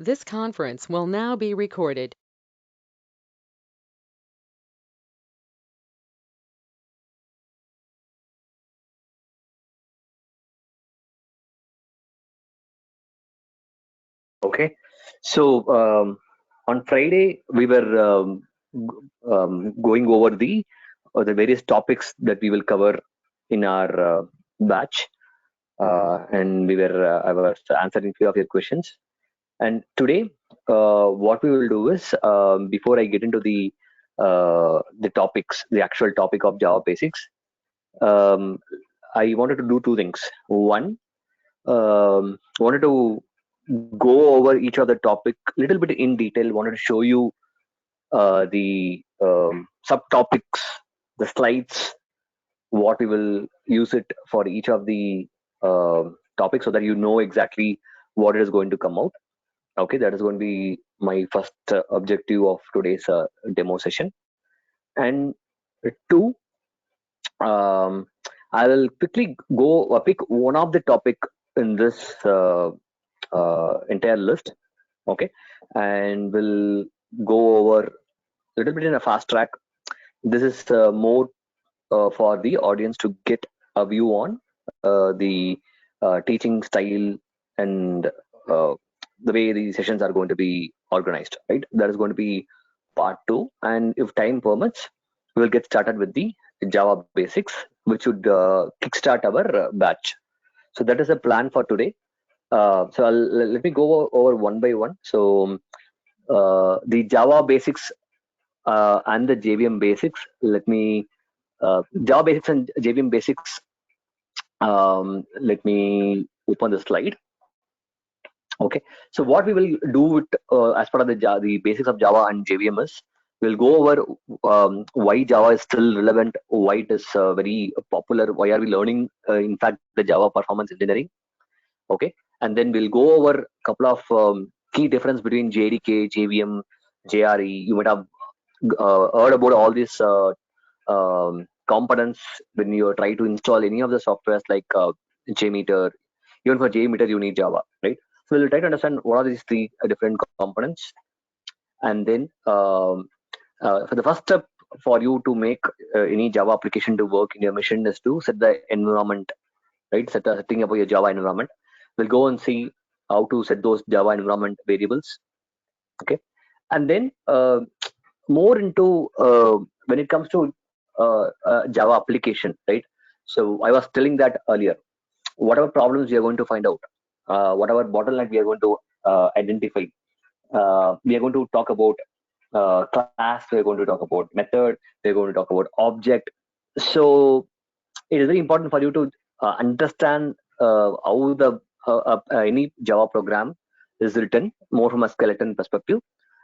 This conference will now be recorded. Okay, so on Friday we were going over the various topics that we will cover in our batch, and I was answering few of your questions. And today, what we will do is, before I get into the topics, the actual topic of Java basics, um, I wanted to do two things. One, wanted to go over each of the topic a little bit in detail. Wanted to show you the subtopics, the slides, what we will use it for each of the topics, so that you know exactly what is going to come out. Okay, that is going to be my first objective of today's demo session. And two, um, I will quickly go pick one of the topic in this entire list. Okay, and we'll go over a little bit in a fast track. This is more for the audience to get a view on the teaching style and the way these sessions are going to be organized, right? That is going to be part two. And if time permits, we'll get started with the Java basics, which would kickstart our batch. So that is the plan for today. Let me go over one by one. So the Java basics and the JVM basics. Let me Java basics and JVM basics. Let me open the slide. Okay. So what we will do with as part of the basics of Java and JVM is we'll go over why Java is still relevant, why it is very popular, why are we learning in fact the Java performance engineering. Okay, and then we'll go over a couple of key difference between JDK, JVM, JRE. You might have heard about all these components when you try to install any of the softwares like JMeter. Even for JMeter, you need Java, right? So we'll try to understand what are these three different components, and then for the first step for you to make any Java application to work in your machine is to set the environment, right? Setting up your Java environment. We'll go and see how to set those Java environment variables. Okay, and then more into when it comes to Java application, right? So I was telling that earlier. Whatever problems we are going to find out, whatever bottleneck we are going to identify, we are going to talk about class. We are going to talk about method. We are going to talk about object. So it is very important for you to understand how the any Java program is written more from a skeleton perspective,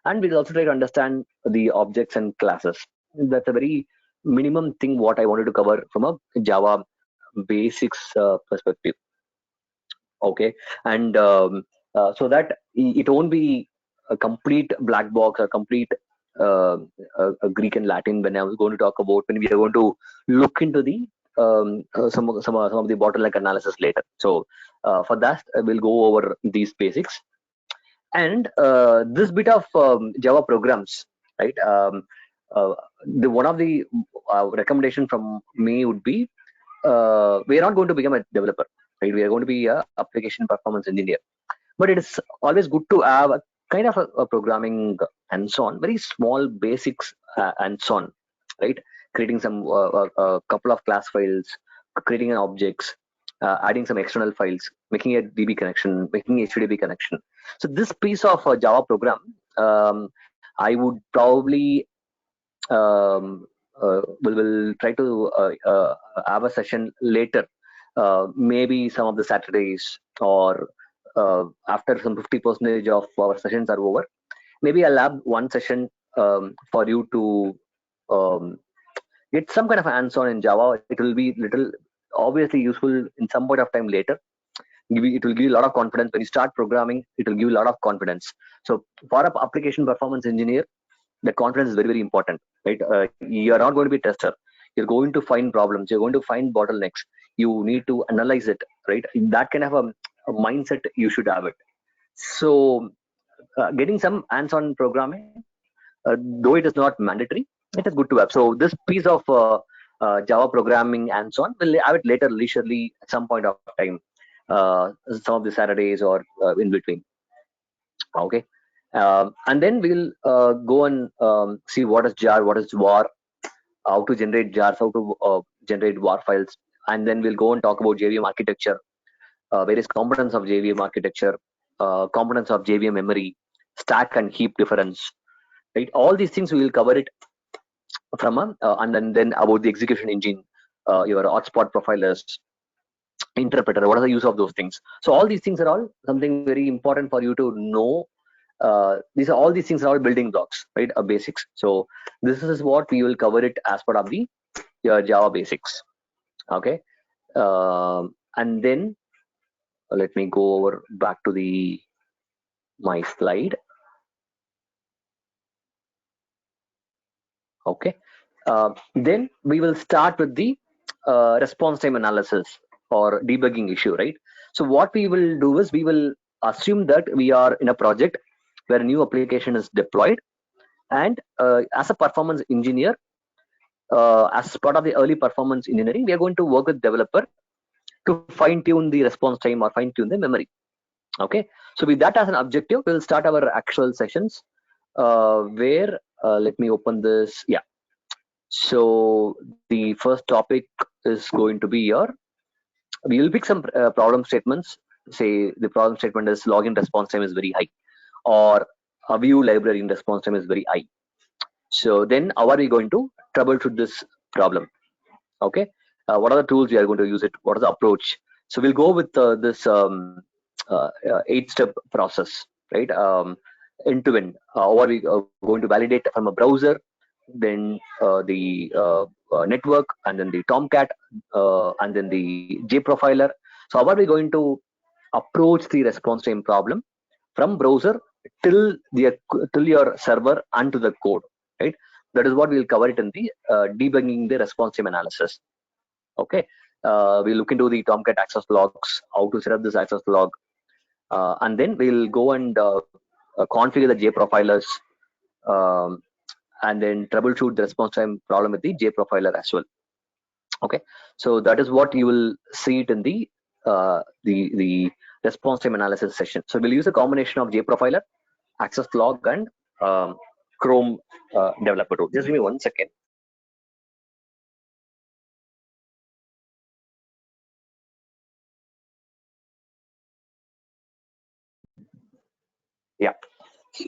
and we'll also try to understand the objects and classes. That's a very minimum thing what I wanted to cover from a Java basics perspective. Okay, and so that it won't be a complete black box or complete uh, Greek and Latin when I was going to talk about when we are going to look into the some of the bottleneck analysis later. So for that we'll go over these basics, and this bit of Java programs, right? The one of the recommendation from me would be we are not going to become a developer, right? We are going to be a application performance engineer, but it is always good to have a kind of a programming and so on, very small basics and so on, right? Creating some couple of class files, creating an objects, adding some external files, making a DB connection, making HTTP connection. So this piece of Java program, I would probably will try to have a session later, maybe some of the Saturdays, or after some 50% of our sessions are over. Maybe I'll have one session for you to get some kind of hands-on in Java. It will be little obviously useful in some point of time later. It will give you a lot of confidence when you start programming. It will give you a lot of confidence. So for an application performance engineer, that confidence is very, very important, right? You're not going to be a tester. You're going to find problems. You're going to find bottlenecks. You need to analyze it, right? That kind of a mindset you should have it. So getting some hands-on programming, though it is not mandatory, it is good to have. So this piece of Java programming hands-on will have it later leisurely at some point of time, some of the Saturdays or in between. Okay, and then we'll go and see what is jar, what is var, how to generate jars, how to generate var files, and then we'll go and talk about JVM architecture, various components of JVM architecture, components of JVM memory, stack and heap difference, right? All these things we will cover it from a, and then about the execution engine, your hotspot profilers, interpreter, what are the use of those things. So all these things are all something very important for you to know. All these things are all building blocks, right? Basics. So this is what we will cover it as part of the Java basics. Okay, and then let me go over back to the my slide. Okay, then we will start with the response time analysis or debugging issue, right? So what we will do is we will assume that we are in a project where a new application is deployed, and as a performance engineer, as part of the early performance engineering, we are going to work with developer to fine tune the response time or fine tune the memory. Okay, so with that as an objective, we'll start our actual sessions where let me open this. Yeah, so the first topic is going to be your, we will pick some problem statements. Say the problem statement is login response time is very high, or a view library in response time is very high. So then how are we going to troubleshoot this problem? Okay, what are the tools we are going to use it? What is the approach? So we'll go with this 8-step process, right? End to end. How are we going to validate from a browser, then the network, and then the Tomcat, and then the JProfiler. So how are we going to approach the response time problem from browser till your server and to the code, right? That is what we'll cover it in the debugging the response time analysis. Okay, we'll look into the Tomcat access logs, how to set up this access log, and then we'll go and configure the JProfilers, um, and then troubleshoot the response time problem with the JProfiler as well. Okay, so that is what you will see it in the response time analysis session. So we'll use a combination of JProfiler, access log, and Chrome developer tool. Just give me 1 second. Yeah.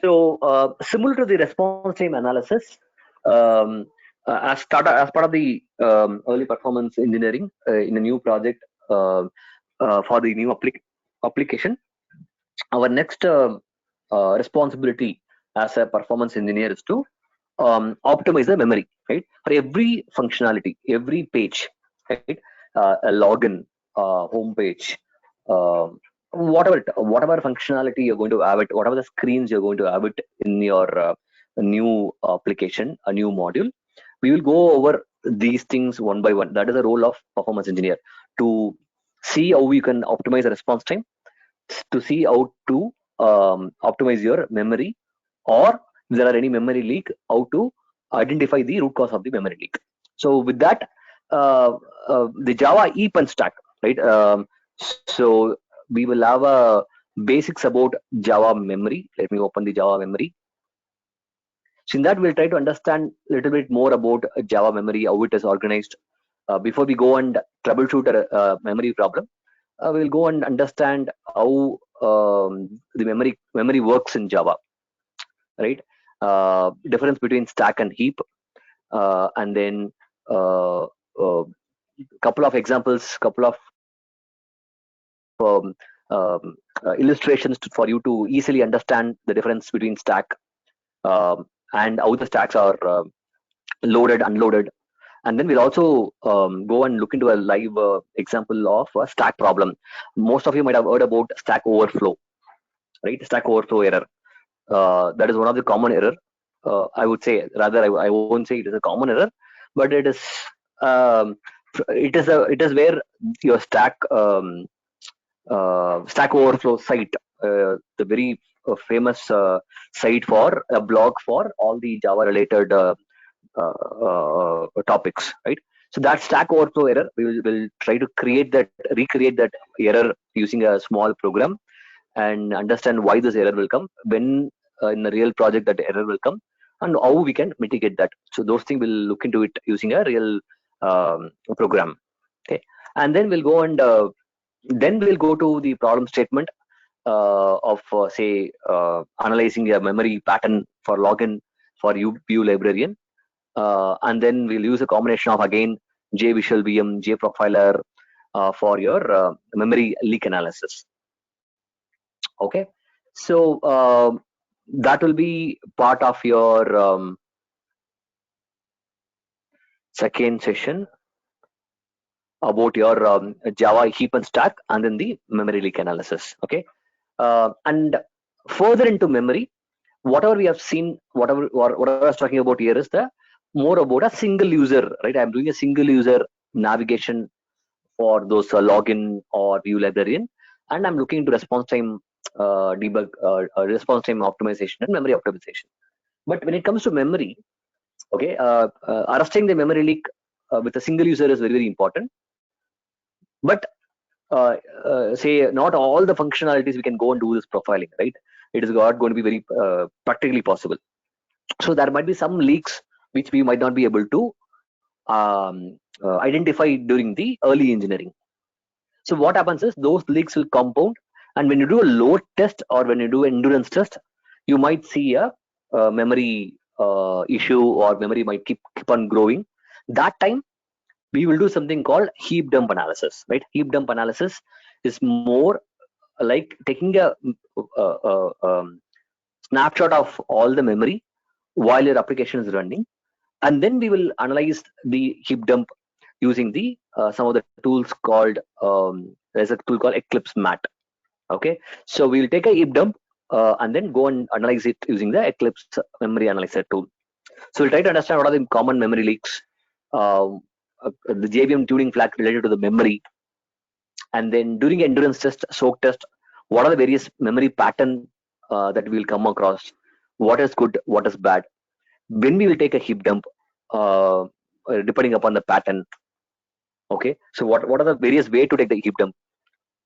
So similar to the response time analysis, as part of the early performance engineering in a new project for the new application, our next responsibility as a performance engineer is to optimize the memory, right? For every functionality, every page, right? A login, home page, whatever functionality you're going to have it, whatever the screens you're going to have it in your new application, a new module, we will go over these things one by one. That is the role of performance engineer, to see how we can optimize the response time, to see how to optimize your memory, or if there are any memory leak, how to identify the root cause of the memory leak. So with that, the Java EPEN stack, right? So we will have a basics about Java memory. Let me open the Java memory. So in that, we'll try to understand a little bit more about Java memory, how it is organized. Before we go and troubleshoot a memory problem, we'll go and understand how the memory works in Java, right? Difference between stack and heap, and then couple of examples, couple of illustrations for you to easily understand the difference between stack and how the stacks are loaded, unloaded. And then we'll also go and look into a live example of a stack problem. Most of you might have heard about stack overflow, right? Stack overflow error. That is one of the common error. I would say, rather, I won't say it is a common error, but it is where your stack overflow site the very famous site for a blog for all the Java related topics, right? So that Stack Overflow error, will try to recreate that error using a small program and understand why this error will come, when in the real project that error will come, and how we can mitigate that. So those things we'll look into it using a real program. Okay, and then we'll go and then we'll go to the problem statement of say analyzing a memory pattern for login for view librarian, and then we'll use a combination of again JVisualVM, JProfiler for your memory leak analysis. Okay, so that will be part of your second session about your Java heap and stack, and then the memory leak analysis. Okay, and further into memory, whatever we have seen, whatever I was talking about here is the more about a single user, right? I'm doing a single user navigation for those login or view librarian, and I'm looking into response time debug, response time optimization and memory optimization. But when it comes to memory, okay, arresting the memory leak with a single user is very, very important. But say not all the functionalities we can go and do this profiling, right? It is not going to be very practically possible. So there might be some leaks which we might not be able to identify during the early engineering. So what happens is those leaks will compound, and when you do a load test or when you do endurance test, you might see a memory issue, or memory might keep on growing. That time we will do something called heap dump analysis, right? Heap dump analysis is more like taking a snapshot of all the memory while your application is running, and then we will analyze the heap dump using the some of the tools called there's a tool called Eclipse Mat. Okay, so we'll take a heap dump and then go and analyze it using the Eclipse memory analyzer tool. So we'll try to understand what are the common memory leaks, the JVM tuning flag related to the memory, and then during endurance test, soak test, what are the various memory pattern that we'll come across, what is good, what is bad, when we will take a heap dump, depending upon the pattern. Okay, so what are the various way to take the heap dump,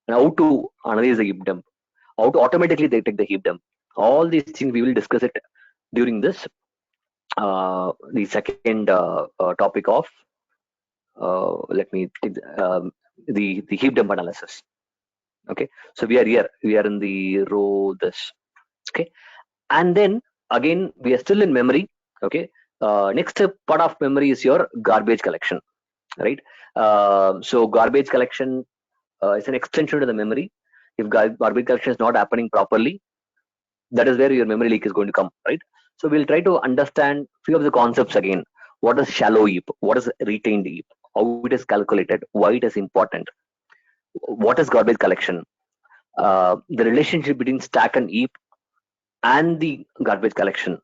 and how to analyze the heap dump, how to automatically they take the heap dump. All these things we will discuss it during this the second topic of let me take the heap dump analysis. Okay, so we are in the row this. Okay, and then again we are still in memory. Okay, next part of memory is your garbage collection, right? So garbage collection is an extension to the memory. If garbage collection is not happening properly, that is where your memory leak is going to come, right? So we'll try to understand few of the concepts again. What is shallow heap? What is retained heap? How it is calculated? Why it is important? What is garbage collection? The relationship between stack and heap and the garbage collection.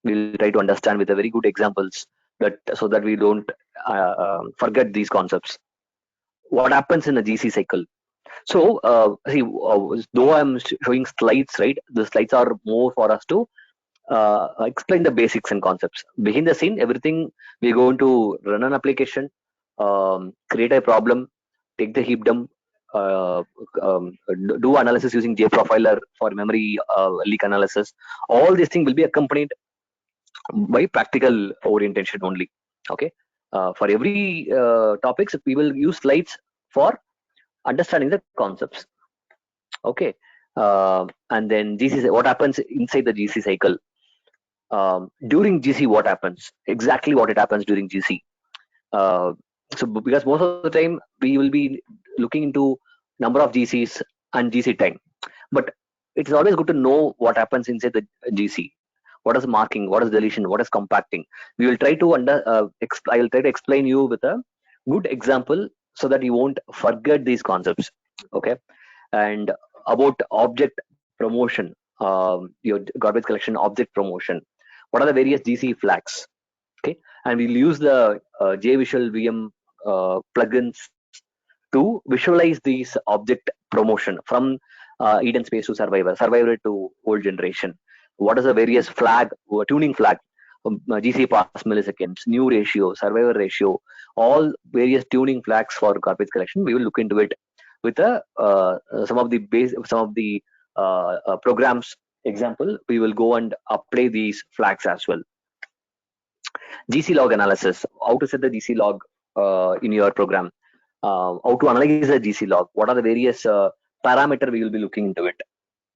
We'll try to understand with a very good examples, that so that we don't forget these concepts. What happens in a GC cycle? So see, though I'm showing slides, right? The slides are more for us to explain the basics and concepts. Behind the scene, everything we're going to run an application, create a problem, take the heap dump, do analysis using JProfiler for memory leak analysis. All these things will be accompanied by practical orientation only. Okay, for every topics we will use slides for understanding the concepts. Okay, and then GC, what happens inside the GC cycle? During GC, what happens? Exactly what it happens during GC. So because most of the time we will be looking into number of GCs and GC time, but it's always good to know what happens inside the GC. What is marking? What is deletion? What is compacting? We will try to I will try to explain you with a good example so that you won't forget these concepts. Okay, and about object promotion, your garbage collection object promotion. What are the various GC flags? Okay, and we'll use the JVisualVM plugins to visualize these object promotion from Eden Space to Survivor to Old Generation. What is the various flag, tuning flag, GC pass milliseconds, new ratio, Survivor ratio, all various tuning flags for garbage collection. We will look into it with some of the programs example. We will go and apply these flags as well. GC log analysis, how to set the GC log in your program, how to analyze the GC log, what are the various parameter we will be looking into it.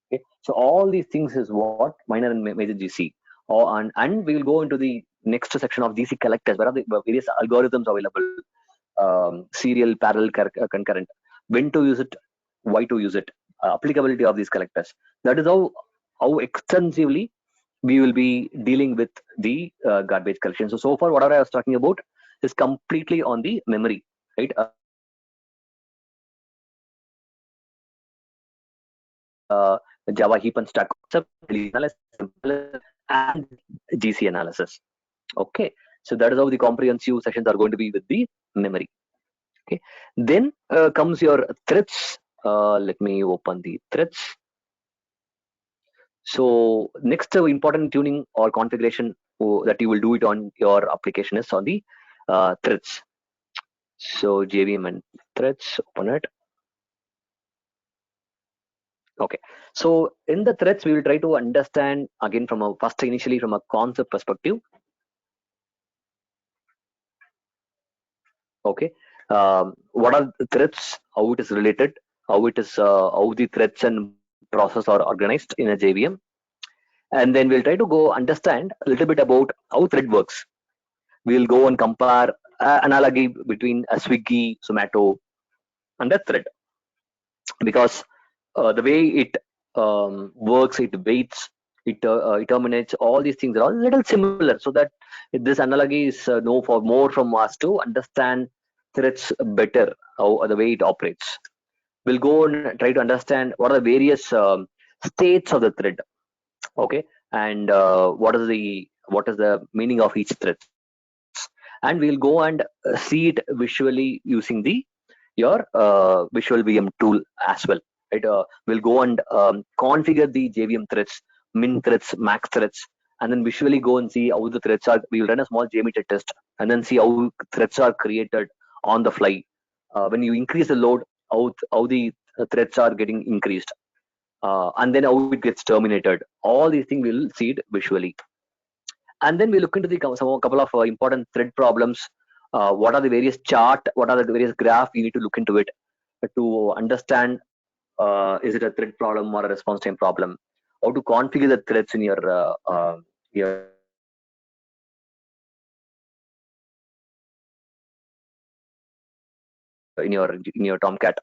Okay, so all these things is what minor and major GC. And we will go into the next section of GC collectors. What are the various algorithms available? Serial, parallel, concurrent. When to use it, why to use it, applicability of these collectors. That is how extensively we will be dealing with the garbage collection. So far, whatever I was talking about is completely on the memory, right? Java heap and stack concept analysis and GC analysis. Okay, so that is how the comprehensive sessions are going to be with the memory. Okay, then comes your threads. Let me open the threads. So next important tuning or configuration that you will do it on your application is on the threads. So JVM and threads, open it. Okay, so in the threads we will try to understand again from a initially from a concept perspective. Okay, what are the threads, how it is related, how the threads and process are organized in a JVM, and then we'll try to go understand a little bit about how thread works. We'll go and compare analogy between a Swiggy, Zomato, and a thread, because the way it works, it waits, it terminates, all these things are all a little similar, so that this analogy is no for more from us to understand threads better, how the way it operates. We'll go and try to understand what are the various states of the thread. Okay, and what is the meaning of each thread, and we'll go and see it visually using your visual VM tool as well, right? We'll go and configure the JVM threads, min threads, max threads, and then visually go and see how the threads are. We'll run a small JMeter test and then see how threads are created on the fly. When you increase the load, how the threads are getting increased, and then how it gets terminated. All these things we'll see it visually. And then we look into the couple of important thread problems. What are the various chart, what are the various graph you need to look into it to understand, is it a thread problem or a response time problem, how to configure the threads in your in your Tomcat.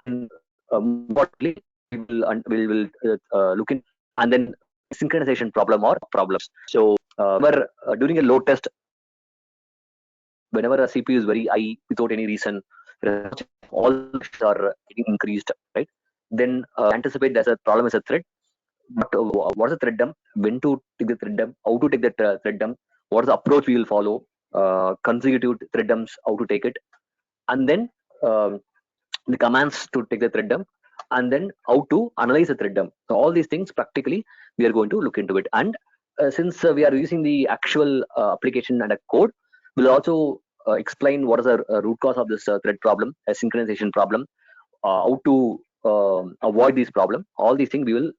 And importantly, we will look in, and then synchronization problem or problems. So during a load test, whenever a CPU is very high without any reason, all are getting increased, right? Then anticipate there's a problem is a thread. But what is the thread dump? When to take the thread dump? How to take that thread dump? What is the approach we will follow? Consecutive thread dumps, how to take it, and then the commands to take the thread dump, and then how to analyze the thread dump. So all these things practically we are going to look into it. And since we are using the actual application and a code, we'll also explain what is the root cause of this thread problem, a synchronization problem, how to avoid this problem. All these things we will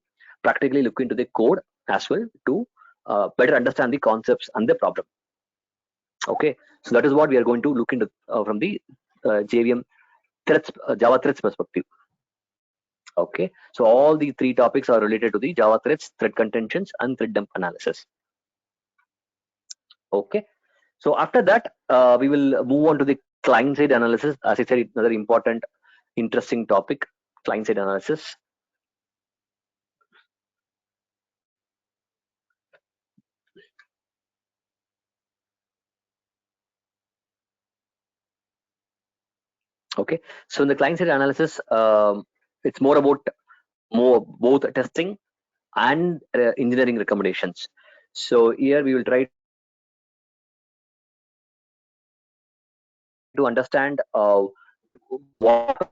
practically look into the code as well to better understand the concepts and the problem. Okay, so that is what we are going to look into from the JVM threads, Java threads perspective. Okay, so all the three topics are related to the Java threads, thread contentions, and thread dump analysis. Okay, so after that, we will move on to the client-side analysis. As I said, another important, interesting topic, client-side analysis. Okay, so in the client-side analysis, it's more about both testing and engineering recommendations. So here we will try to understand what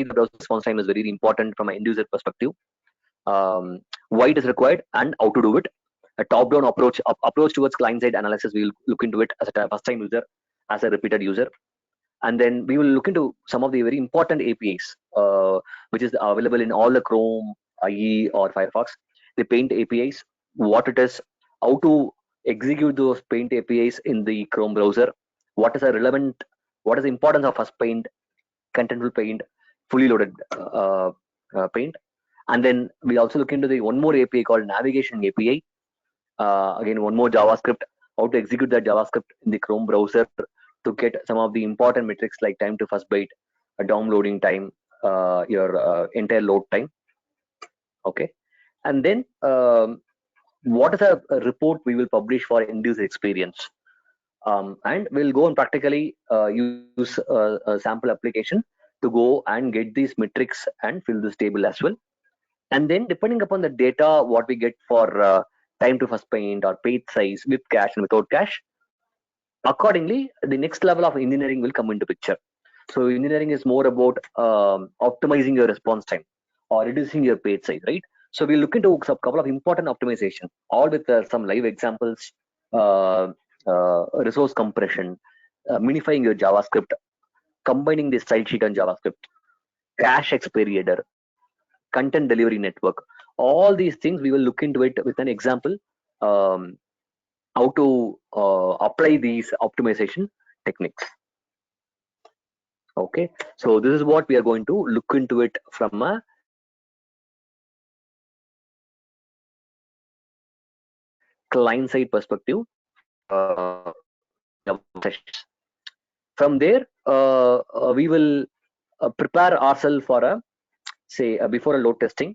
the browser response time is very important from an end user perspective. Why it is required and how to do it. A top-down approach towards client-side analysis. We will look into it as a first-time user, as a repeated user, and then we will look into some of the very important APIs, which is available in all the Chrome, IE, or Firefox. The Paint APIs, what it is, how to execute those Paint APIs in the Chrome browser. What is the importance of first Paint, contentful Paint, fully loaded Paint. And then we also look into the one more API called Navigation API. Again, one more JavaScript, how to execute that JavaScript in the Chrome browser to get some of the important metrics like time to first byte, downloading time, your entire load time. Okay, and then what is a report we will publish for end user experience, and we'll go and practically use a sample application to go and get these metrics and fill this table as well. And then depending upon the data, what we get for time to first paint or page size with cache and without cache, accordingly, the next level of engineering will come into picture. So engineering is more about optimizing your response time or reducing your page size, right? So we'll look into a couple of important optimization, all with some live examples, resource compression, minifying your JavaScript, combining the style sheet on JavaScript, cache expiry header, content delivery network. All these things we will look into it with an example, how to apply these optimization techniques. Okay, so this is what we are going to look into it from a client side perspective. From there, we will prepare ourselves for a before a load testing,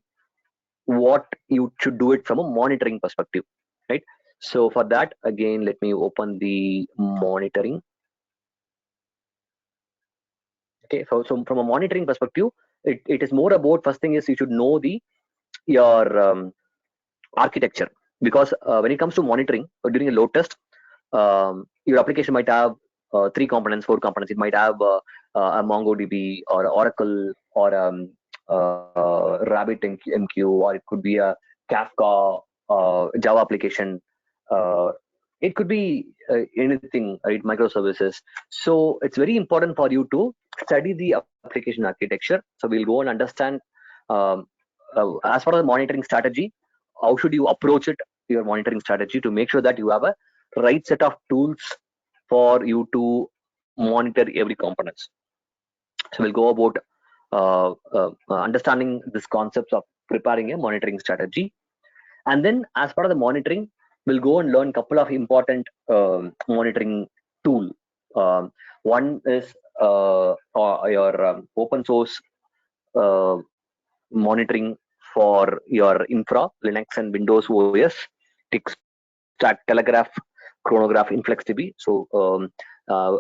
what you should do it from a monitoring perspective, right? So for that, again, let me open the monitoring. Okay, so from a monitoring perspective, it is more about, first thing is you should know your architecture, because when it comes to monitoring during a load test, your application might have 3 components, 4 components. It might have a MongoDB or Oracle or RabbitMQ, or it could be a Kafka Java application. It could be anything, right? Microservices. So it's very important for you to study the application architecture. So we'll go and understand as far as the monitoring strategy, how should you approach it, your monitoring strategy, to make sure that you have a right set of tools for you to monitor every components. So we'll go about understanding this concepts of preparing a monitoring strategy. And then as part of the monitoring, we'll go and learn a couple of important monitoring tool. One is your open source monitoring for your infra, Linux and Windows OS, Tickstack, Telegraph, Chronograph, InfluxDB. So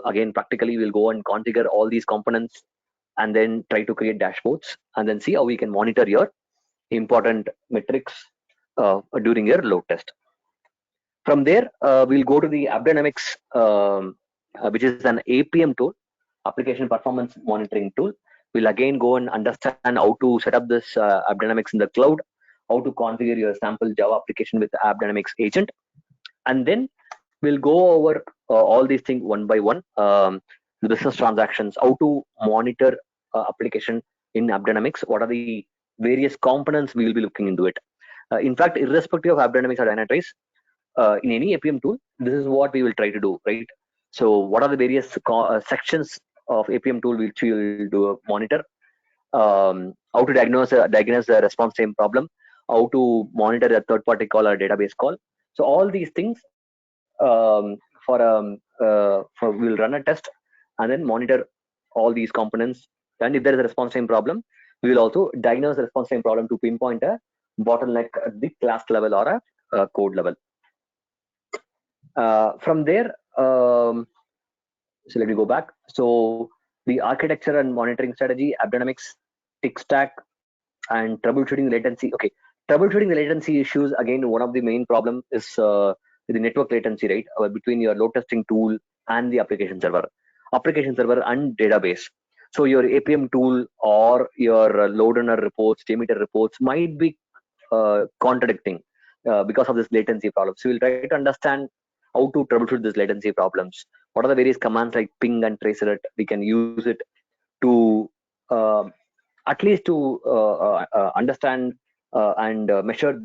again, practically we'll go and configure all these components and then try to create dashboards and then see how we can monitor your important metrics during your load test. From there, we'll go to the AppDynamics, which is an APM tool, application performance monitoring tool. We'll again go and understand how to set up this AppDynamics in the cloud, how to configure your sample Java application with the AppDynamics agent, and then we'll go over all these things one by one. The business transactions, how to monitor application in AppDynamics, what are the various components we will be looking into it. In fact, irrespective of AppDynamics or Dynatrace, in any APM tool, this is what we will try to do, right? So what are the various sections of APM tool which we will do monitor, how to diagnose the response time problem, how to monitor a third-party call or database call. So all these things we'll run a test and then monitor all these components. And if there is a response time problem, we will also diagnose the response time problem to pinpoint a bottleneck at the class level or a code level. From there, so let me go back. So the architecture and monitoring strategy, AppDynamics, Tickstack, and troubleshooting latency. Okay, troubleshooting the latency issues, again, one of the main problem is the network latency, right, between your load testing tool and the application server and database. So your APM tool or your load runner reports, JMeter reports might be contradicting because of this latency problem. So we'll try to understand how to troubleshoot these latency problems. What are the various commands like ping and trace alert? We can use it to uh, at least to understand and measure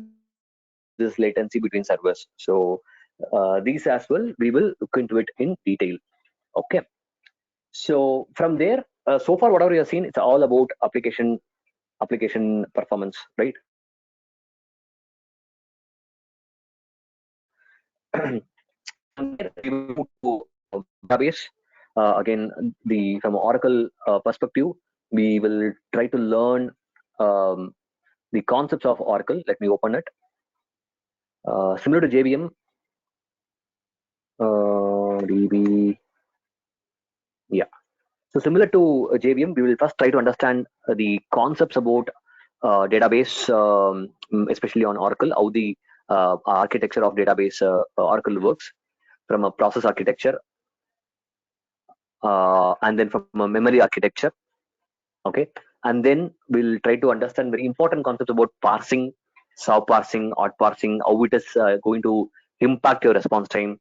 this latency between servers. So these as well, we will look into it in detail. Okay. So from there, so far whatever you have seen, it's all about application performance, right? From there, we will move to database. Again, the from Oracle perspective, we will try to learn um, the concepts of Oracle. Let me open it. Similar to JVM, DB, yeah. So similar to JVM, we will first try to understand the concepts about database, especially on Oracle, how the architecture of database Oracle works from a process architecture and then from a memory architecture. Okay, and then we'll try to understand very important concepts about parsing, sow parsing, out parsing, how it is going to impact your response time,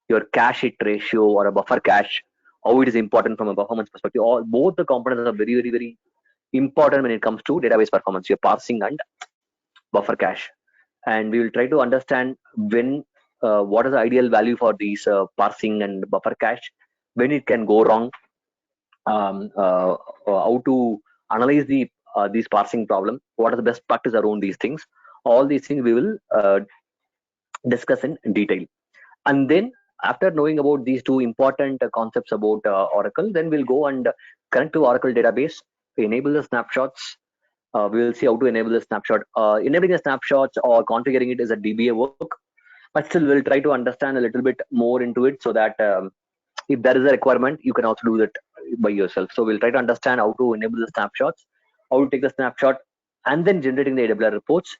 your cache hit ratio or a buffer cache, how it is important from a performance perspective. All both the components are very important when it comes to database performance, your parsing and buffer cache. And we will try to understand when what is the ideal value for these parsing and buffer cache, when it can go wrong, how to analyze these parsing problem, what are the best practice around these things. All these things we will discuss in detail. And then after knowing about these two important concepts about Oracle, then we'll go and connect to Oracle database, enable the snapshots. We will see how to enable the snapshot. Enabling the snapshots or configuring it is a DBA work, but still we'll try to understand a little bit more into it so that if there is a requirement, you can also do that by yourself. So we'll try to understand how to enable the snapshots, how to take the snapshot, and then generating the AWR reports.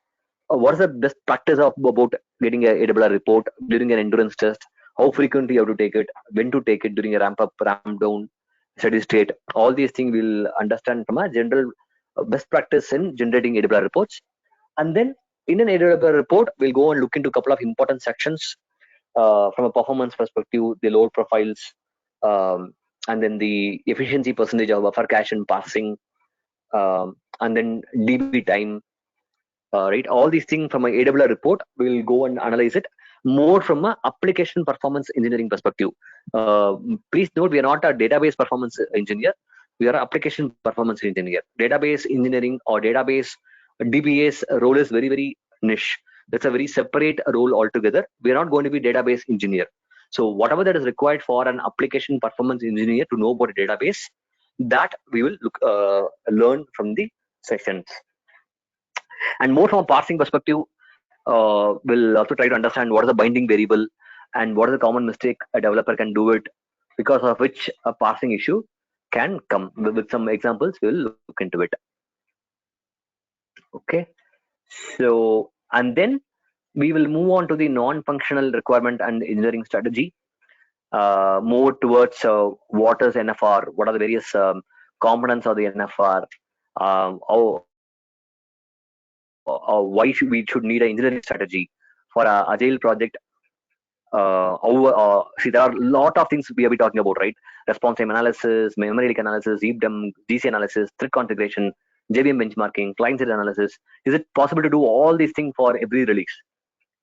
What is the best practice of about getting a AWR report during an endurance test? How frequently you have to take it, when to take it during a ramp up, ramp down, steady state. All these things we'll understand from a general best practice in generating AWR reports. And then in an AWR report, we'll go and look into a couple of important sections from a performance perspective, the load profiles, and then the efficiency percentage of buffer cache and parsing, and then DB time, right? All these things from an AWR report, we'll go and analyze it more from a application performance engineering perspective. Please note, we are not a database performance engineer. We are an application performance engineer. Database engineering or database DBA's role is very niche. That's a very separate role altogether. We are not going to be database engineer. So whatever that is required for an application performance engineer to know about a database, that we will learn from the sessions. And more from a parsing perspective, we'll also try to understand what is the binding variable and what is the common mistake a developer can do it, because of which a parsing issue can come. With some examples, we'll look into it. Okay. So, and then we will move on to the non-functional requirement and engineering strategy, more towards what is NFR, what are the various components of the NFR, why we should need an engineering strategy for a agile project. See, there are a lot of things we will be talking about, right? Response time analysis, memory leak analysis, EBDM, GC analysis, thread configuration, JVM benchmarking, client-side analysis. Is it possible to do all these things for every release?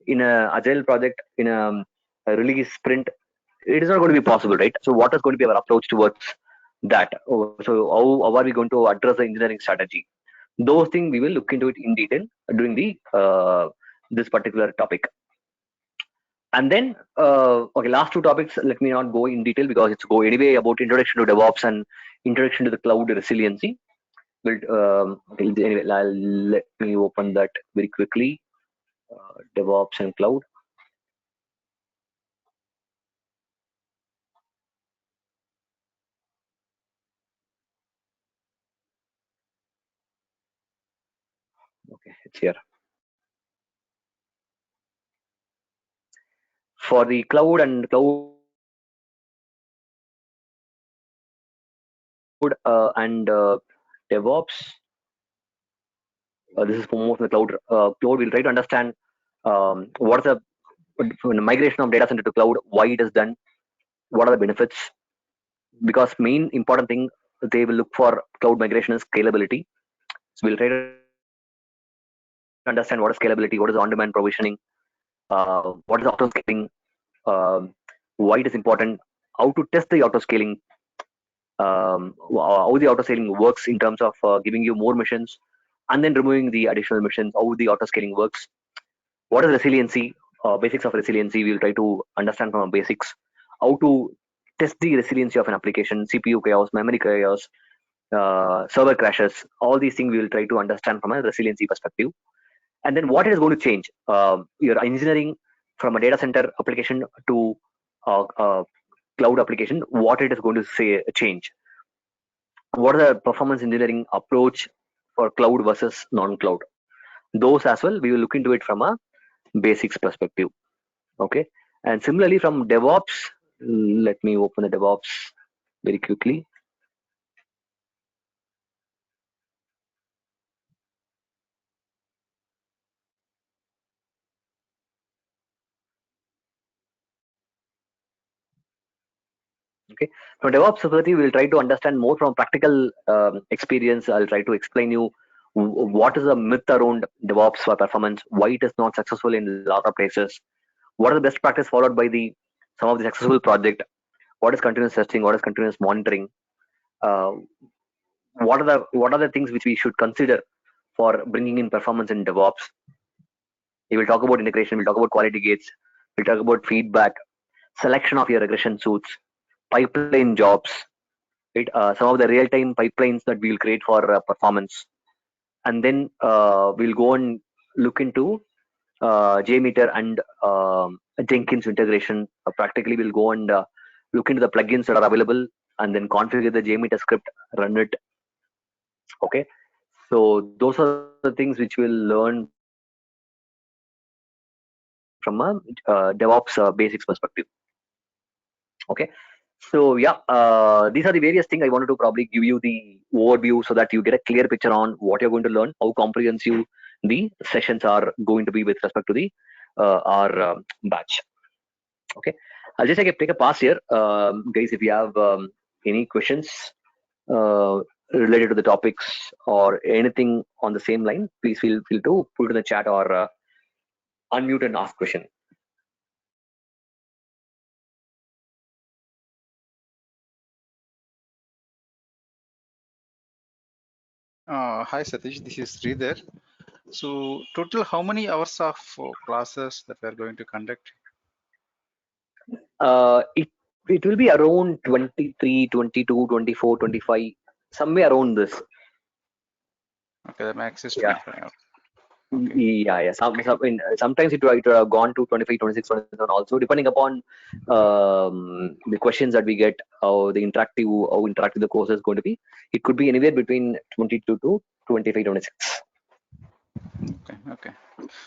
In a agile project, in a release sprint, it is not going to be possible, right? So what is going to be our approach towards that? So how are we going to address the engineering strategy? Those things we will look into it in detail during the this particular topic. And then okay, last two topics, let me not go in detail because it's go anyway about introduction to DevOps and introduction to the cloud resiliency. But okay, anyway, let me open that very quickly. DevOps and cloud. Okay, it's here. For the cloud and cloud and DevOps. This is for most of the cloud. Cloud will try to understand what is the migration of data center to cloud, why it is done, what are the benefits. Because main important thing they will look for cloud migration is scalability. So we'll try to understand what is scalability, what is on-demand provisioning, what is auto scaling, why it is important, how to test the auto scaling, how the auto scaling works in terms of giving you more missions and then removing the additional missions, how the auto scaling works, what is resiliency, basics of resiliency. We'll try to understand from basics how to test the resiliency of an application, CPU chaos, memory chaos, server crashes. All these things we will try to understand from a resiliency perspective. And then what it is going to change, your engineering from a data center application to cloud application, what it is going to say change, what is the performance engineering approach for cloud versus non-cloud. Those as well we will look into it from a basics perspective. Okay, and similarly from DevOps, let me open the DevOps very quickly. Okay, from DevOps perspective, we'll try to understand more from practical experience. I'll try to explain you what is the myth around DevOps for performance, why it is not successful in a lot of places, what are the best practice followed by the some of the successful project, what is continuous testing, what is continuous monitoring, uh, what are the things which we should consider for bringing in performance in DevOps. We will talk about integration, we'll talk about quality gates, we'll talk about feedback, selection of your regression suits, pipeline jobs, right? Some of the real-time pipelines that we'll create for performance, and then we'll go and look into JMeter and Jenkins integration. Practically, we'll go and look into the plugins that are available, and then configure the JMeter script, run it. Okay, so those are the things which we'll learn from a DevOps basics perspective. Okay, so yeah, these are the various things I wanted to probably give you the overview so that you get a clear picture on what you're going to learn, how comprehensive the sessions are going to be with respect to the our batch. Okay, I'll just take a pass here, guys. If you have any questions related to the topics or anything on the same line, please feel to put it in the chat or unmute and ask question. Hi Satish, this is Sridhar. So total how many hours of classes that we are going to conduct? It will be around 23, 22, 24, 25, somewhere around this. Okay, the max is Yeah. 25. Okay. Yeah. Sometimes it would have gone to 25, 26, 27 also, depending upon the questions that we get, how interactive the course is going to be. It could be anywhere between 22 to 25, 26. Okay.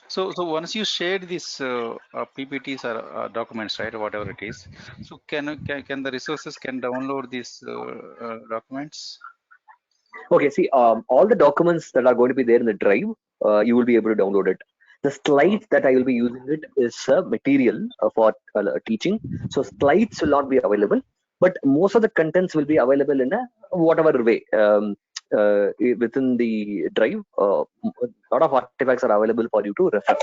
So once you shared these PPTs or documents, right, whatever it is, so can the resources can download these documents? Okay, see, all the documents that are going to be there in the drive, you will be able to download it. The slides that I will be using it is material for teaching. So slides will not be available, but most of the contents will be available in a whatever way within the drive. A lot of artifacts are available for you to refer.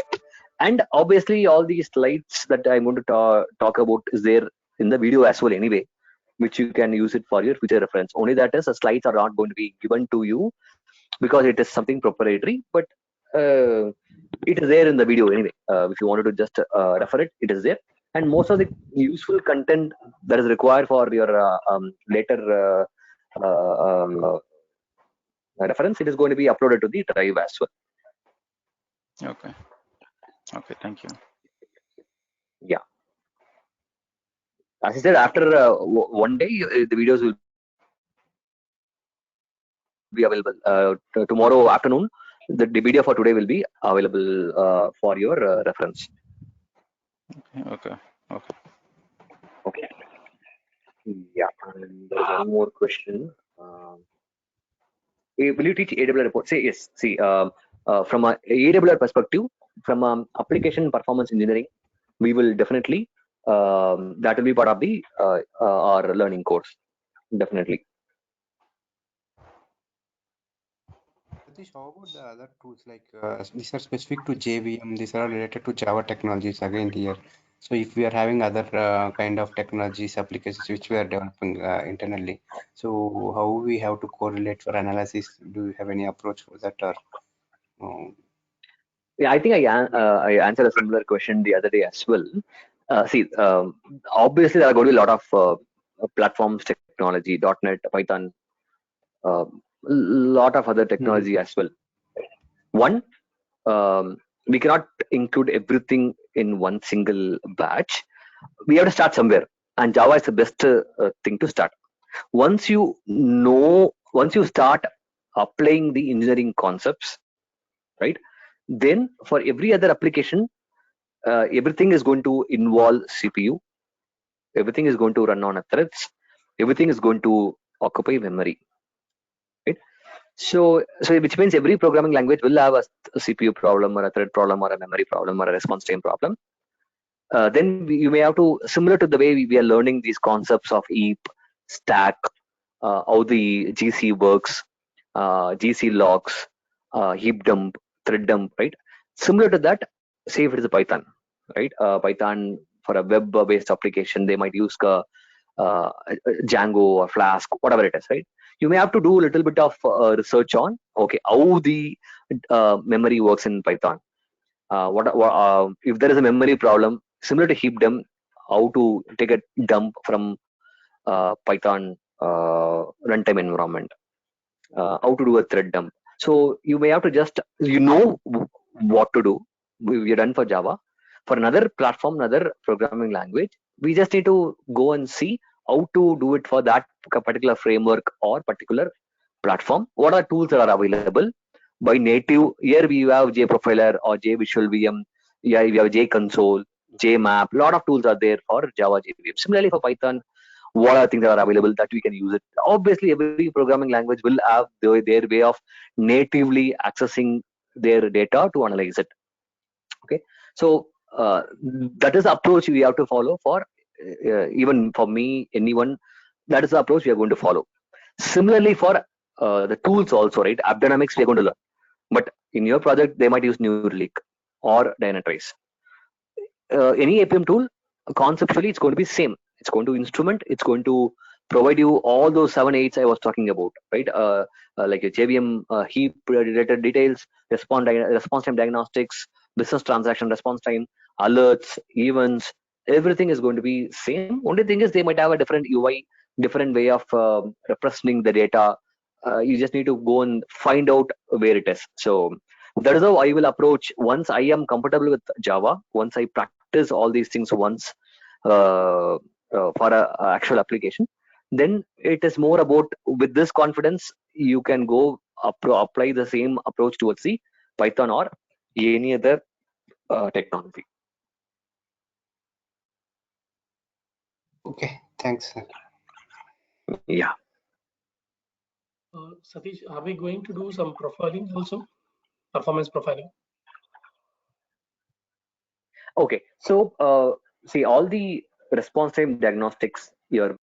And obviously, all these slides that I'm going to talk about is there in the video as well anyway, which you can use it for your future reference. Only that is the slides are not going to be given to you because it is something proprietary, but it is there in the video anyway. If you wanted to just refer it, it is there. And most of the useful content that is required for your later reference, it is going to be uploaded to the drive as well. Okay, thank you. Yeah. As I said, after one day, the videos will be available. Tomorrow afternoon, the video for today will be available for your reference. Okay. Yeah, and there's one more question. will you teach AWR report? Say yes. See, from a AWR perspective, from application performance engineering, we will definitely that will be part of the our learning course. Definitely. Satish, how about the other tools like these are specific to JVM, these are related to Java technologies again here. So if we are having other kind of technologies, applications which we are developing internally, so how we have to correlate for analysis? Do you have any approach for that or? Yeah, I think I answered a similar question the other day as well. See, obviously there are going to be a lot of platforms, technology, .NET, Python, lot of other technology as well. One, we cannot include everything in one single batch. We have to start somewhere, and Java is the best thing to start. Once you start applying the engineering concepts, right? Then for every other application, everything is going to involve CPU. Everything is going to run on a threads. Everything is going to occupy memory. Right? So which means every programming language will have a CPU problem or a thread problem or a memory problem or a response time problem. Then you may have to, similar to the way we are learning these concepts of heap, stack, how the GC works, GC logs, heap dump, thread dump, right? Similar to that, say if it is a Python, right? Python for a web-based application, they might use Django or Flask, whatever it is, right? You may have to do a little bit of research on, okay, how the memory works in Python. If there is a memory problem, similar to heap dump, how to take a dump from Python runtime environment, how to do a thread dump. So you may have to just, what to do. We are done for Java. For another platform, another programming language, we just need to go and see how to do it for that particular framework or particular platform. What are tools that are available? By native, here we have JProfiler or JVisual Yeah, we have JConsole, JMap. A lot of tools are there for Java JVM. Similarly for Python, what are things that are available that we can use it? Obviously, every programming language will have their way of natively accessing their data to analyze it. Okay, so that is the approach we have to follow for even for me, anyone. That is the approach we are going to follow. Similarly for the tools also, right? AppDynamics we are going to learn, but in your project they might use New Relic or Dynatrace. Any APM tool, conceptually it's going to be same. It's going to instrument, it's going to provide you all those 7/8 I was talking about, right? Like a JVM heap related details, response time diagnostics, business transaction response time, alerts, events, everything is going to be same. Only thing is they might have a different UI, different way of representing the data. You just need to go and find out where it is. So that is how I will approach. Once I am comfortable with Java, once I practice all these things once for a actual application, then it is more about, with this confidence you can go apply the same approach towards the Python or any other technology. Okay, thanks. Yeah. Satish, are we going to do some profiling also? Performance profiling? Okay, so see, all the response time diagnostics here,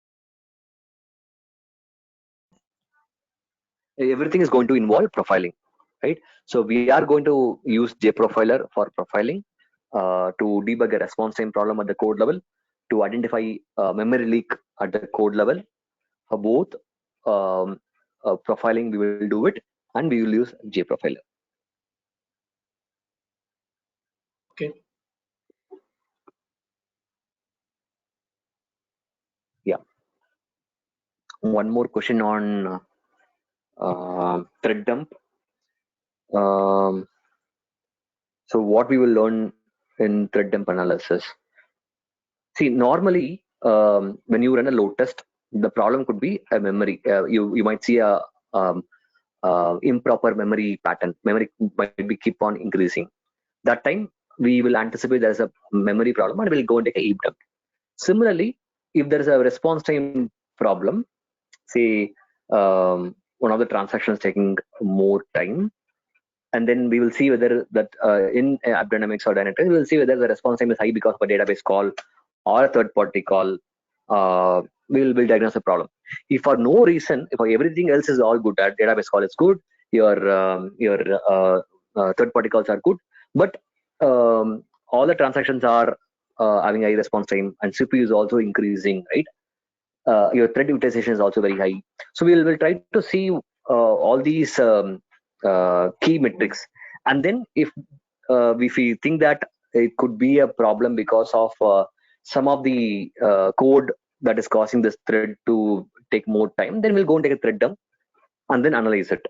everything is going to involve profiling, right? So we are going to use JProfiler for profiling to debug a response time problem at the code level, to identify memory leak at the code level. For both profiling we will do it, and we will use JProfiler. Okay. Yeah. One more question on thread dump. So what we will learn in thread dump analysis. See, normally when you run a load test, the problem could be a memory. You might see a improper memory pattern. Memory might be keep on increasing. That time we will anticipate there's a memory problem and we'll go and take a heap dump. Similarly, if there is a response time problem, say one of the transactions taking more time, and then we will see whether that in AppDynamics or Dynatrace, we will see whether the response time is high because of a database call or a third-party call. We will diagnose the problem. If for no reason, if everything else is all good, that database call is good, your third-party calls are good, but all the transactions are having high response time, and CPU is also increasing, right? Your thread utilization is also very high. So we'll try to see all these key metrics, and then if we think that it could be a problem because of some of the code that is causing this thread to take more time, then we'll go and take a thread dump and then analyze it.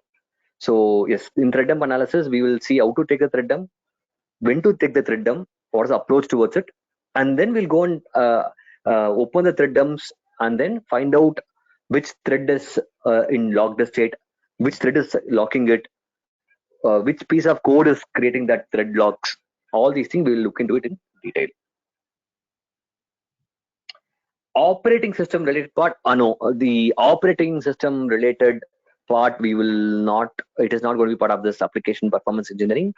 So yes, in thread dump analysis, we will see how to take a thread dump, when to take the thread dump, what is the approach towards it, and then we'll go and open the thread dumps and then find out which thread is in locked state, which thread is locking it, which piece of code is creating that thread locks. All these things we will look into it in detail. Operating system related part, no, the operating system related part we will not, it is not going to be part of this application performance engineering.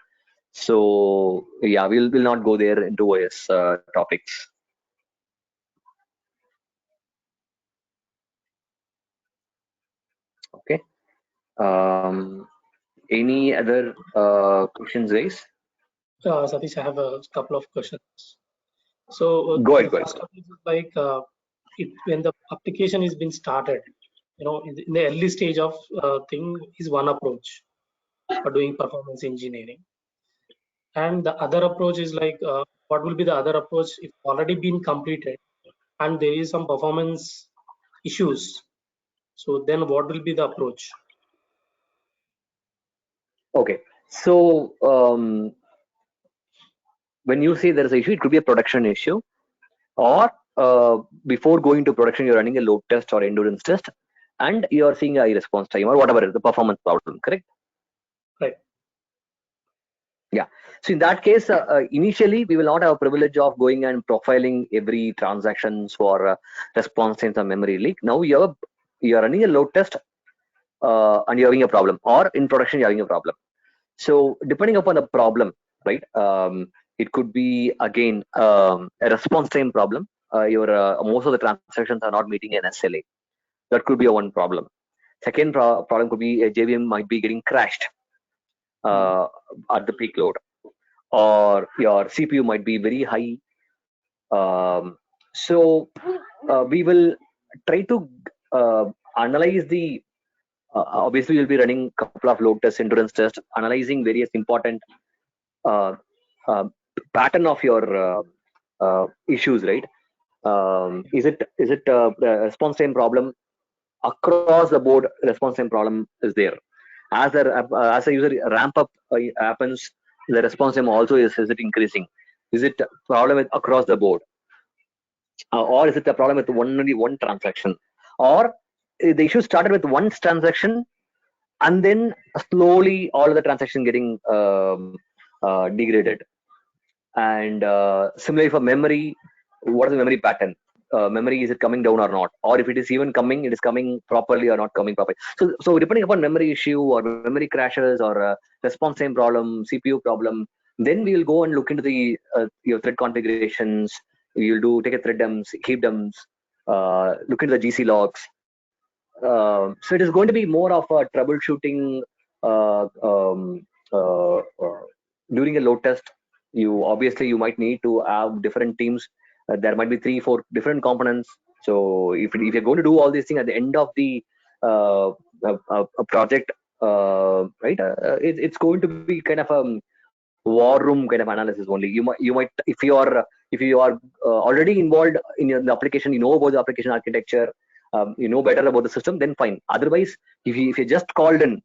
So yeah, we'll not go there into OS topics. Okay. Any other questions, guys? Satish, I have a couple of questions. So Go ahead, the first one is like when the application is being started, in the early stage of thing is one approach for doing performance engineering, and the other approach is like what will be the other approach if already been completed and there is some performance issues. So then what will be the approach? Okay, so when you say there is an issue, it could be a production issue, or before going to production, you're running a load test or endurance test, and you are seeing a response time or whatever is the performance problem, correct? Right. Yeah. So in that case, initially we will not have a privilege of going and profiling every transactions for response times or memory leak. Now you're running a load test and you're having a problem, or in production you're having a problem. So depending upon the problem, right? It could be again a response time problem. Most of the transactions are not meeting an SLA. That could be one problem. Second problem could be a JVM might be getting crashed at the peak load, or your CPU might be very high. So we will try to analyze the. Obviously, we'll be running a couple of load tests, endurance tests, analyzing various important pattern of your issues, right? Is it a response time problem across the board? Response time problem is there. As a user ramp up happens, the response time also is it increasing? Is it a problem across the board, or is it a problem with only one transaction, or the issue started with one transaction and then slowly all of the transaction getting degraded? And similarly for memory, what is the memory pattern? Memory, is it coming down or not? Or if it is even coming, it is coming properly or not coming properly? So depending upon memory issue or memory crashes or response time problem, CPU problem, then we will go and look into the your thread configurations. We will take a thread dumps, heap dumps, look into the GC logs. So it is going to be more of a troubleshooting during a load test. You might need to have different teams. There might be 3-4 different components. So if you're going to do all these things at the end of the project, right? It's going to be kind of a war room kind of analysis only. You might if you are already involved in the application, you know about the application architecture, you know better about the system, then fine. Otherwise, if you're just called in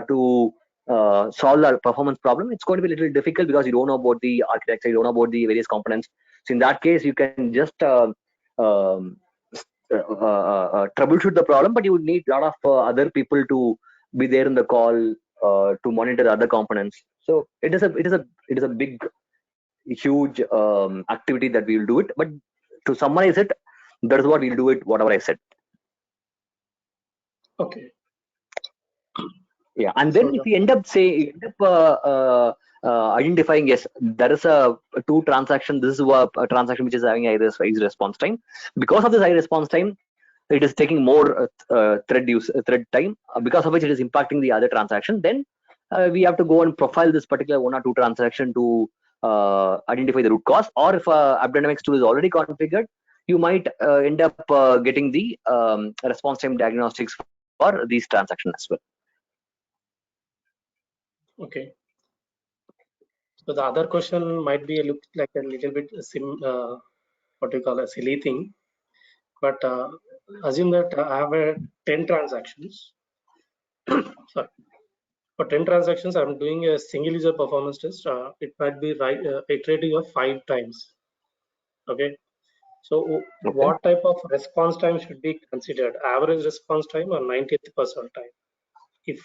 to solve the performance problem, it's going to be a little difficult because you don't know about the architecture, you don't know about the various components. So in that case, you can just troubleshoot the problem, but you would need a lot of other people to be there in the call to monitor the other components. So it is a big, huge activity that we will do it. But to summarize it, that is what we'll do it. Whatever I said. Okay. Yeah, and then So if you end up identifying, yes, there is a two transaction. This is a transaction which is having high response time. Because of this high response time, it is taking more thread time, because of which it is impacting the other transaction. Then we have to go and profile this particular one or two transaction to identify the root cause. Or if AppDynamics tool is already configured, you might end up getting the response time diagnostics for these transactions as well. okay. So the other question might be look like a little bit what do you call a silly thing, but assume that I have 10 transactions. Sorry, for 10 transactions, I'm doing a single user performance test. It might be iterating of 5 times. Okay. So Okay. what type of response time should be considered? Average response time or 90th percentile? If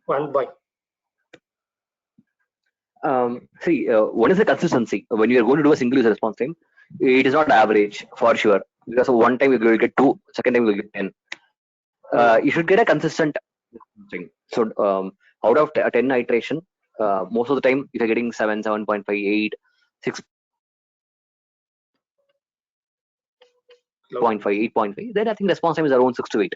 one by. One is the consistency. When you are going to do a single user response time, it is not average for sure. Because of one time you will get 2, second time you will get 10. You should get a consistent thing. So out of 10 iteration, most of the time if you're getting 7, 7.5, 8, 6.5, 8.5, then I think response time is around 6 to 8.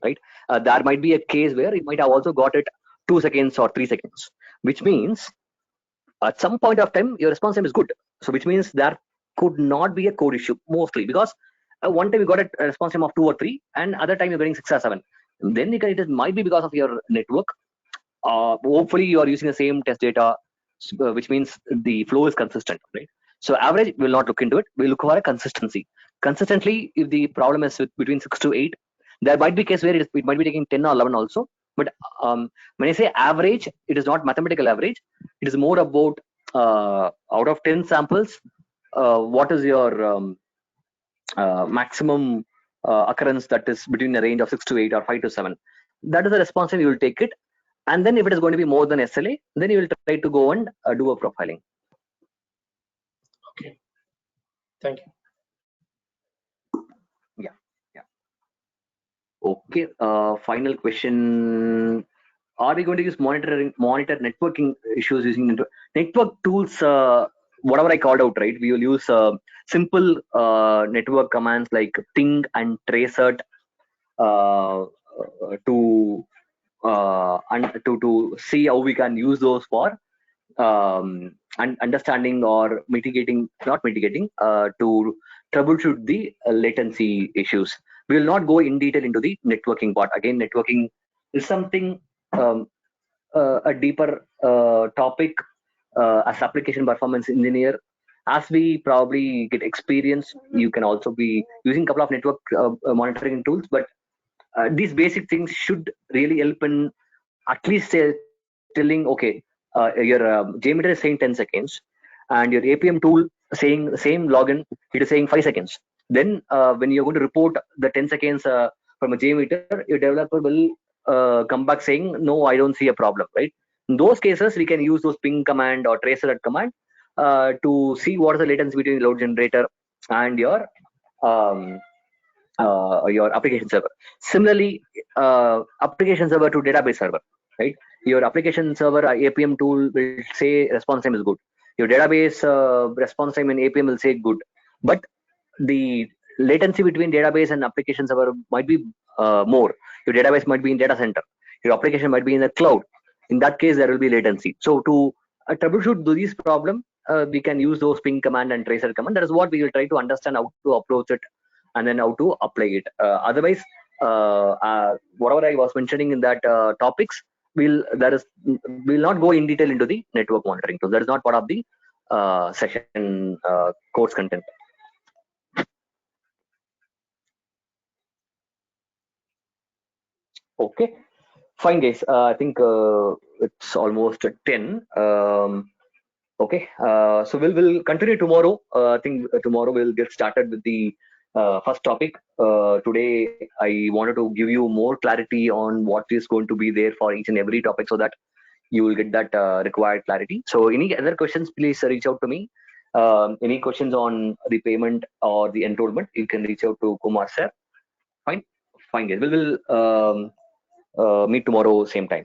Right? There might be a case where you might have also got it 2 seconds or 3 seconds, which means at some point of time your response time is good. So which means there could not be a code issue mostly, because one time you got a response time of 2 or 3, and other time you're getting 6 or 7. Then it might be because of your network. Hopefully you are using the same test data, which means the flow is consistent, right? So average we'll not look into it. We'll look for a consistency. Consistently, if the problem is between 6 to 8, there might be a case where it might be taking 10 or 11 also. But when I say average, it is not mathematical average. It is more about out of 10 samples, what is your maximum occurrence that is between the range of 6 to 8 or 5 to 7. That is the response time you will take it. And then if it is going to be more than SLA, then you will try to go and do a profiling. Okay. Thank you. Okay. Final question. Are we going to use monitor networking issues using network tools? Whatever I called out, right? We will use simple network commands like ping and tracert to see how we can use those for understanding or not mitigating, to troubleshoot the latency issues. We will not go in detail into the networking part. Again, networking is something a deeper topic as application performance engineer. As we probably get experience, you can also be using a couple of network monitoring tools, but these basic things should really help in at least telling, okay, your JMeter is saying 10 seconds and your APM tool saying the same login, it is saying 5 seconds. Then when you're going to report the 10 seconds from a JMeter, your developer will come back saying, no, I don't see a problem, right? In those cases, we can use those ping command or tracer command to see what is the latency between load generator and your application server. Similarly, application server to database server, right? Your application server APM tool will say response time is good. Your database response time in APM will say good, but the latency between database and application server might be more. Your database might be in data center. Your application might be in the cloud. In that case, there will be latency. So to troubleshoot these problems, we can use those ping command and tracer command. That is what we will try to understand how to approach it and then how to apply it. Otherwise, whatever I was mentioning in that topics, we'll not go in detail into the network monitoring. So that is not part of the session course content. Okay, fine guys. I think it's almost 10. Okay, so we'll continue tomorrow. I think tomorrow we'll get started with the first topic. Today I wanted to give you more clarity on what is going to be there for each and every topic, so that you will get that required clarity. So any other questions, please reach out to me. Any questions on the payment or the enrollment, you can reach out to Kumar sir. Fine guys. We'll meet tomorrow same time.